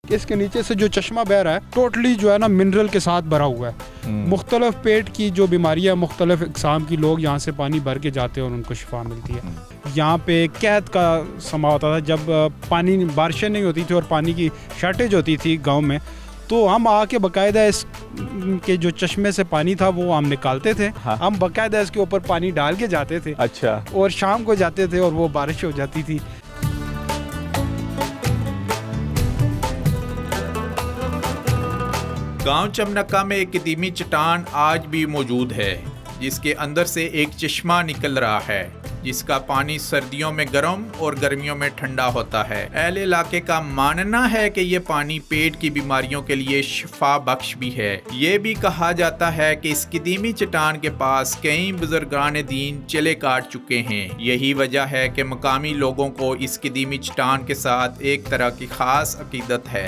कि इसके नीचे से जो चश्मा बह रहा है टोटली जो है ना मिनरल के साथ भरा हुआ है। मुख्तलिफ पेट की जो बीमारियाँ, मुख्तलिफ इकसाम की लोग यहाँ से पानी भर के जाते हैं और उनको शिफा मिलती है। यहाँ पे कहत का समा होता था जब पानी बारिशें नहीं होती थी और पानी की शॉर्टेज होती थी गाँव में, तो हम आके बाकायदा इस के जो चश्मे से पानी था वो हम निकालते थे। हाँ। हम बाकायदा इसके ऊपर पानी डाल के जाते थे। अच्छा। और शाम को जाते थे और वो बारिश हो जाती थी। गांव चमनक्का में एक कदीमी चट्टान आज भी मौजूद है, जिसके अंदर से एक चश्मा निकल रहा है, जिसका पानी सर्दियों में गर्म और गर्मियों में ठंडा होता है। अहले इलाके का मानना है कि ये पानी पेट की बीमारियों के लिए शिफा बख्श भी है। ये भी कहा जाता है कि इस कदीमी चट्टान के पास कई बुजुर्गान दीन चले काट चुके हैं। यही वजह है कि मकामी लोगों को इस कदीमी चट्टान के साथ एक तरह की खास अकीदत है।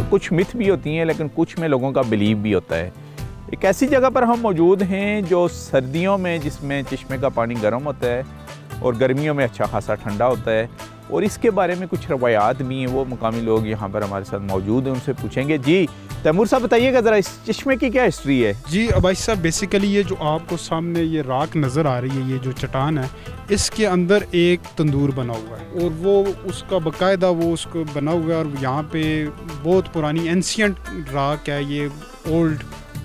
कुछ मिथ भी होती हैं, लेकिन कुछ में लोगों का बिलीव भी होता है। एक ऐसी जगह पर हम मौजूद हैं जो सर्दियों में जिसमें चश्मे का पानी गर्म होता है और गर्मियों में अच्छा खासा ठंडा होता है, और इसके बारे में कुछ रवायात भी हैं। वो मुकामी लोग यहाँ पर हमारे साथ मौजूद हैं, उनसे पूछेंगे। जी तैमूर साहब बताइएगा ज़रा, इस चश्मे की क्या हिस्ट्री है? जी अबाइश साहब, बेसिकली ये जो आपको सामने ये राख नज़र आ रही है, ये जो चट्टान है, इसके अंदर एक तंदूर बना हुआ है और वो उसका बाकायदा वो उसको बना हुआ है। और यहाँ पे बहुत पुरानी एंशियंट राख है, ये ओल्ड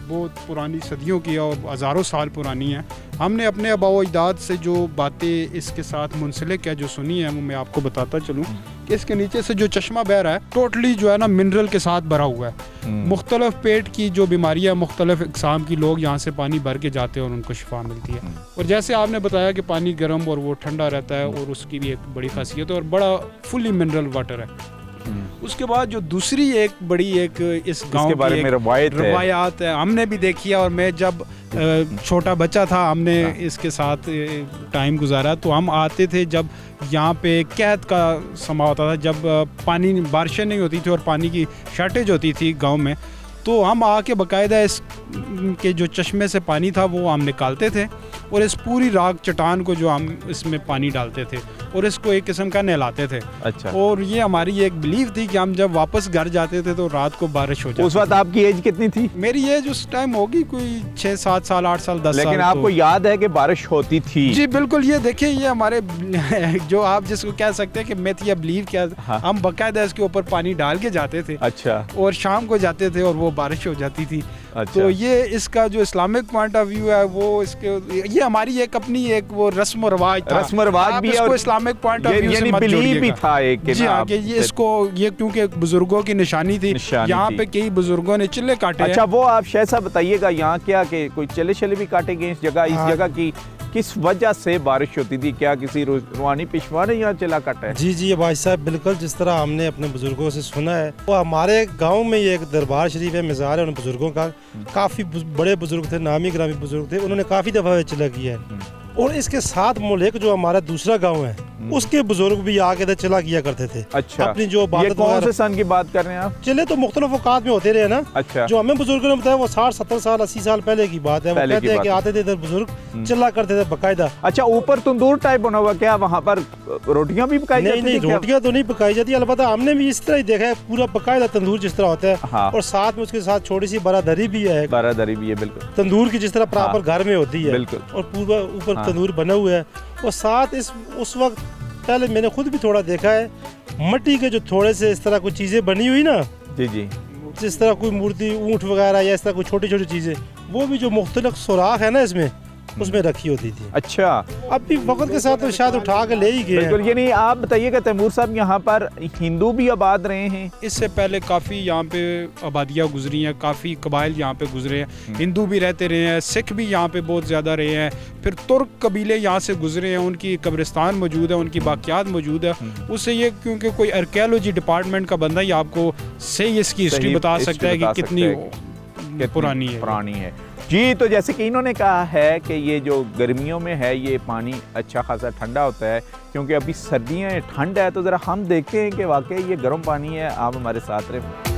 बहुत पुरानी सदियों की और हज़ारों साल पुरानी है। हमने अपने आबाओ अजदाद से जो बातें इसके साथ मुंसलिक है, जो सुनी है, वो मैं आपको बताता चलूँ कि इसके नीचे से जो चश्मा बह रहा है टोटली जो है ना मिनरल के साथ भरा हुआ है। मुख्तलिफ पेट की जो बीमारियाँ, मुख्तलिफ इकसाम की लोग यहाँ से पानी भर के जाते हैं और उनको शिफा मिलती है। और जैसे आपने बताया कि पानी गर्म और वो ठंडा रहता है और उसकी भी एक बड़ी खासियत है और बड़ा फुली मिनरल वाटर है। उसके बाद जो दूसरी एक बड़ी एक इस गांव के बारे में रवायात है, हमने भी देखी है। और मैं जब छोटा बच्चा था, हमने इसके साथ टाइम गुजारा। तो हम आते थे जब यहाँ पे कहत का समा होता था, जब पानी बारिशें नहीं होती थी और पानी की शॉर्टेज होती थी गांव में, तो हम आके बाकायदा इस के जो चश्मे से पानी था वो हम निकालते थे और इस पूरी राख चट्टान को जो हम इसमें पानी डालते थे और इसको एक किस्म का नहलाते थे। अच्छा। और ये हमारी एक बिलीव थी कि हम जब वापस घर जाते थे तो रात को बारिश हो जाती। उस वक्त आपकी एज कितनी थी? मेरी एज उस टाइम होगी कोई 6-7 साल, 8 साल, 10 साल। लेकिन आपको याद है कि बारिश होती थी? जी बिल्कुल। ये देखिए, ये हमारे जो आप जिसको कह सकते हैं कि मिथ या बिलीव क्या, हम बाकायदा इसके ऊपर पानी डाल के जाते थे। अच्छा। और शाम को जाते थे और वो बारिश हो जाती थी। अच्छा। तो ये इसका जो इस्लामिक पॉइंट ऑफ व्यू है वो इसके, ये हमारी एक अपनी एक वो रस्म रवाज था। रस्म रवाज भी है और इस्लामिक पॉइंट ऑफ व्यू से मत बिलीव भी था एक। जी हाँ, कि ये इसको ये क्योंकि बुजुर्गों की निशानी थी। यहाँ पे कई बुजुर्गों ने चिल्ले काटे। अच्छा, वो आप शायद साहब बताइएगा, यहाँ क्या कि कोई चिल्ले शले भी काटे गए इस जगह? इस जगह की किस वजह से बारिश होती थी? क्या किसी रूहानी पेशवा ने यहाँ चिल्ला काटा है? जी भाई साहब, बिल्कुल जिस तरह हमने अपने बुजुर्गों से सुना है, वो हमारे गांव में ये एक दरबार शरीफ है, मज़ार है उन बुजुर्गों का। काफ़ी बड़े बुजुर्ग थे, नामी ग्रामी बुजुर्ग थे, उन्होंने काफ़ी दफ़ा चिल्ला किया है। और इसके साथ मुल्क जो हमारा दूसरा गांव है, उसके बुजुर्ग भी आके इधर चला किया करते थे। अच्छा। अपनी जो बात, कौन से सन की बात कर रहे हैं आप? चले तो मुख्तलिफ औकात में होते रहे ना। अच्छा। जो हमें बुजुर्गों ने बताया वो 60-70 साल 80 साल पहले की बात है। वो कहते हैं कि आते थे इधर बुजुर्ग चिल्ला करते थे बाकायदा। अच्छा, ऊपर तंदूर टाइप बना हुआ, क्या वहाँ पर रोटियाँ भी पकाई जाती? नहीं, रोटियाँ तो नहीं पकाई जाती। अलबत्ता हमने भी इस तरह ही देखा है, पूरा बाकायदा तंदूर जिस तरह होता है। और साथ में उसके साथ छोटी सी बारादरी भी है। बारादरी भी है, बिल्कुल तंदूर की जिस तरह प्रॉपर घर में होती है, बिल्कुल। और पूरा ऊपर तंदूर बना हुआ है। और साथ उस वक्त पहले मैंने खुद भी थोड़ा देखा है, मिट्टी के जो थोड़े से इस तरह कुछ चीजें बनी हुई ना। जी, जिस तरह कोई मूर्ति, ऊंट वगैरह या इस तरह कोई छोटी छोटी चीजें, वो भी जो मुख्तलिफ सुराख है ना इसमें, उसमें रखी होती थी। अच्छा। अब भी वक्त के साथ तो शायद उठा के ले ही गए। बिल्कुल। ये नहीं, आप बताइएगा तैमूर साहब, यहाँ पर हिंदू भी आबाद रहे हैं? इससे पहले काफ़ी यहाँ पे आबादियाँ गुजरी हैं, काफ़ी कबाइल यहाँ पे गुजरे हैं। हिंदू भी रहते रहे हैं, सिख भी यहाँ पे बहुत ज़्यादा रहे हैं, फिर तुर्क कबीले यहाँ से गुजरे हैं, उनकी कब्रिस्तान मौजूद है, उनकी बाक़ियात मौजूद है। उससे ये, क्योंकि कोई आर्कियोलॉजी डिपार्टमेंट का बंदा ही आपको सही इसकी हिस्ट्री बता सकता है कि कितनी पुरानी है। जी, तो जैसे कि इन्होंने कहा है कि ये जो गर्मियों में है ये पानी अच्छा खासा ठंडा होता है, क्योंकि अभी सर्दियाँ हैं, ठंड है। तो ज़रा हम देखते हैं कि वाकई ये गर्म पानी है। आप हमारे साथ रहे।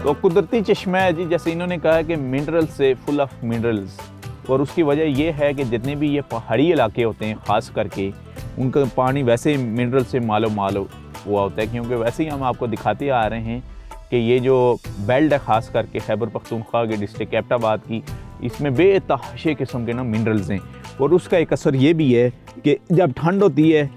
तो कुदरती चश्मा है जी, जैसे इन्होंने कहा कि मिनरल से फुल ऑफ मिनरल्स, और उसकी वजह यह है कि जितने भी ये पहाड़ी इलाके होते हैं ख़ास करके, उनका पानी वैसे ही मिनरल से मालो माल हुआ होता है। क्योंकि वैसे ही हम आपको दिखाते आ रहे हैं कि ये जो बेल्ट है ख़ास करके खैबर पख्तूनख्वा के डिस्ट्रिक्ट एबटाबाद की, इसमें बेतहाशे किस्म के ना मिनरल्स हैं। और उसका एक असर ये भी है कि जब ठंड होती है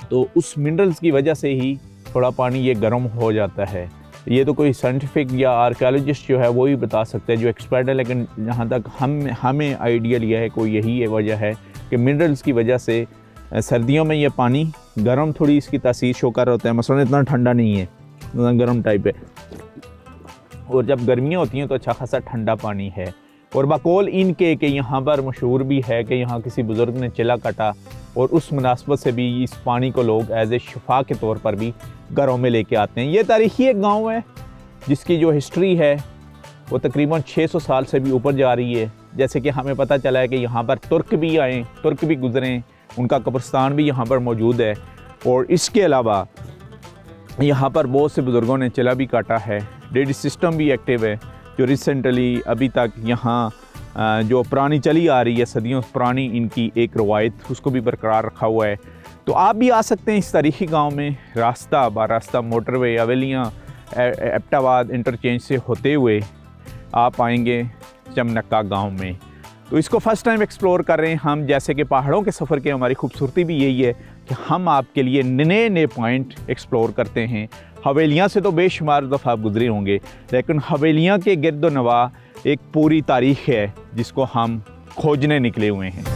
तो उस मिनरल्स की वजह से ही थोड़ा पानी ये गर्म हो जाता है। ये तो कोई साइंटिफिक या आर्कियोलॉजिस्ट जो है वो ही बता सकते हैं, जो एक्सपर्ट है। लेकिन जहाँ तक हमें आइडिया लिया है, कोई यही वजह है कि मिनरल्स की वजह से सर्दियों में ये पानी गर्म थोड़ी इसकी तासीर शो कर होता है। मसलन इतना ठंडा नहीं है, इतना गर्म टाइप है। और जब गर्मियाँ होती हैं तो अच्छा खासा ठंडा पानी है। और बकौल इनके कि यहाँ पर मशहूर भी है कि यहाँ किसी बुज़ुर्ग ने चिला काटा, और उस मुनासबत से भी इस पानी को लोग एज ए शिफा के तौर पर भी घरों में लेके आते हैं। ये तारीख़ी एक गांव है जिसकी जो हिस्ट्री है वो तकरीबन 600 साल से भी ऊपर जा रही है। जैसे कि हमें पता चला है कि यहाँ पर तुर्क भी आए, तुर्क भी गुजरे, उनका कब्रिस्तान भी यहाँ पर मौजूद है। और इसके अलावा यहाँ पर बहुत से बुज़ुर्गों ने चिला भी काटा है। डेडी सिस्टम भी एक्टिव है, जो रिसेंटली अभी तक यहाँ जो पुरानी चली आ रही है, सदियों पुरानी इनकी एक रवायत, उसको भी बरकरार रखा हुआ है। तो आप भी आ सकते हैं इस तारीख़ी गांव में। रास्ता बारास्ता मोटरवे अवेलियाँ एबटाबाद इंटरचेंज से होते हुए आप आएंगे चमनक्का गांव में। तो इसको फ़र्स्ट टाइम एक्सप्लोर कर रहे हैं हम। जैसे कि पहाड़ों के सफ़र की हमारी खूबसूरती भी यही है कि हम आपके लिए नए नए पॉइंट एक्सप्लोर करते हैं। हवेलियाँ से तो बेशुमार दफ़ा आप गुजरे होंगे, लेकिन हवेलियाँ के गिर्द नवा एक पूरी तारीख़ है जिसको हम खोजने निकले हुए हैं।